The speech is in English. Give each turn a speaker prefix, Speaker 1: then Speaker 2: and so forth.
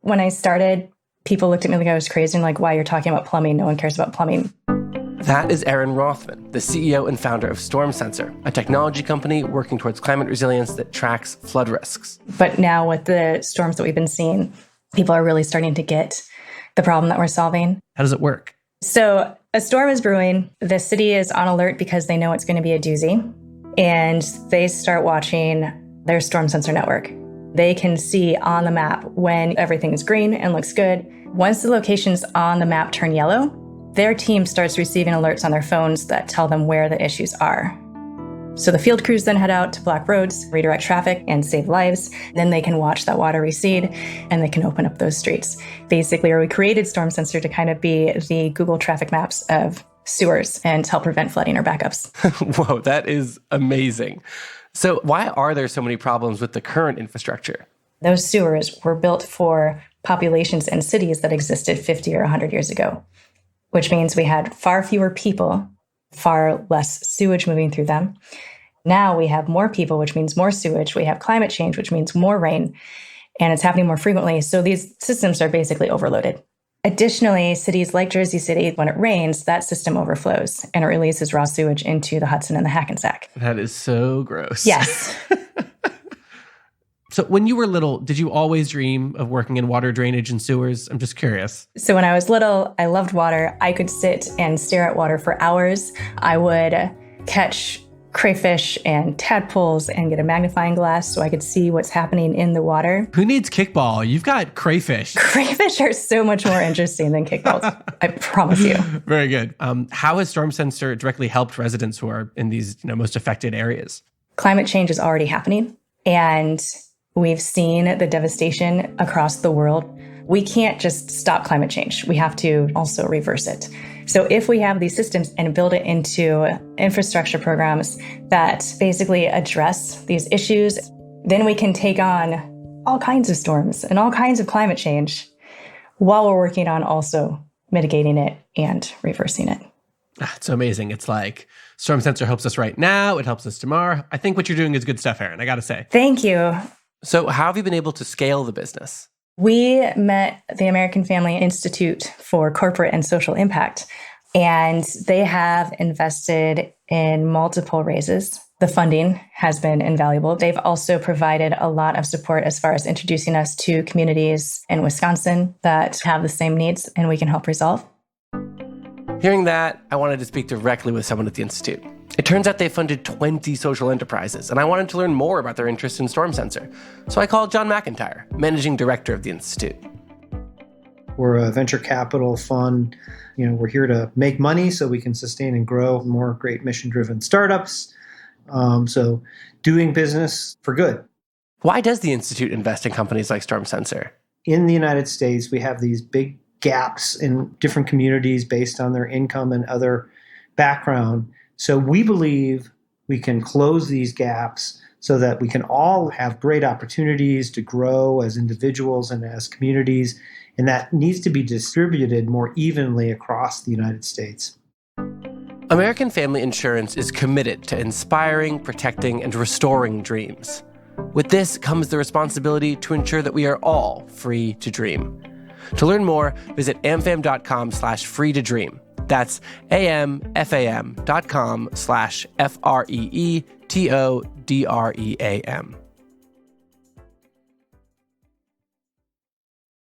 Speaker 1: When I started, people looked at me like I was crazy and like, why you're talking about plumbing? No one cares about plumbing.
Speaker 2: That is Aaron Rothman, the CEO and founder of Storm Sensor, a technology company working towards climate resilience that tracks flood risks.
Speaker 1: But now with the storms that we've been seeing, people are really starting to get the problem that we're solving.
Speaker 2: How does it work?
Speaker 1: So a storm is brewing. The city is on alert because they know it's going to be a doozy. And they start watching their storm sensor network. They can see on the map when everything is green and looks good. Once the locations on the map turn yellow, their team starts receiving alerts on their phones that tell them where the issues are. So the field crews then head out to block roads, redirect traffic, and save lives. Then they can watch that water recede, and they can open up those streets. Basically, we created Storm Sensor to kind of be the Google traffic maps of sewers and help prevent flooding or backups.
Speaker 2: Whoa, that is amazing. So why are there so many problems with the current infrastructure?
Speaker 1: Those sewers were built for populations and cities that existed 50 or 100 years ago, which means we had far fewer people, far less sewage moving through them. Now we have more people, which means more sewage. We have climate change, which means more rain, and it's happening more frequently. So these systems are basically overloaded. Additionally, cities like Jersey City, when it rains, that system overflows and it releases raw sewage into the Hudson and the Hackensack.
Speaker 2: That is so gross.
Speaker 1: Yes.
Speaker 2: So when you were little, did you always dream of working in water drainage and sewers? I'm just curious.
Speaker 1: So when I was little, I loved water. I could sit and stare at water for hours. I would catch crayfish and tadpoles and get a magnifying glass so I could see what's happening in the water.
Speaker 2: Who needs kickball? You've got crayfish.
Speaker 1: Crayfish are so much more interesting than kickballs. I promise you.
Speaker 2: Very good. How has Storm Sensor directly helped residents who are in these most affected areas?
Speaker 1: Climate change is already happening, and we've seen the devastation across the world. We can't just stop climate change. We have to also reverse it. So if we have these systems and build it into infrastructure programs that basically address these issues, then we can take on all kinds of storms and all kinds of climate change while we're working on also mitigating it and reversing it.
Speaker 2: It's so amazing. It's like Storm Sensor helps us right now. It helps us tomorrow. I think what you're doing is good stuff, Aaron, I got to say.
Speaker 1: Thank you.
Speaker 2: So how have you been able to scale the business?
Speaker 1: We met the American Family Institute for Corporate and Social Impact, and they have invested in multiple raises. The funding has been invaluable. They've also provided a lot of support as far as introducing us to communities in Wisconsin that have the same needs and we can help resolve.
Speaker 2: Hearing that, I wanted to speak directly with someone at the Institute. It turns out they funded 20 social enterprises, and I wanted to learn more about their interest in Storm Sensor. So I called John McIntyre, managing director of the Institute.
Speaker 3: We're a venture capital fund. We're here to make money so we can sustain and grow more great mission-driven startups. So doing business for good.
Speaker 2: Why does the Institute invest in companies like Storm Sensor?
Speaker 3: In the United States, we have these big gaps in different communities based on their income and other background. So we believe we can close these gaps so that we can all have great opportunities to grow as individuals and as communities. And that needs to be distributed more evenly across the United States.
Speaker 2: American Family Insurance is committed to inspiring, protecting, and restoring dreams. With this comes the responsibility to ensure that we are all free to dream. To learn more, visit amfam.com/free-to-dream. That's amfam.com/FREETODREAM.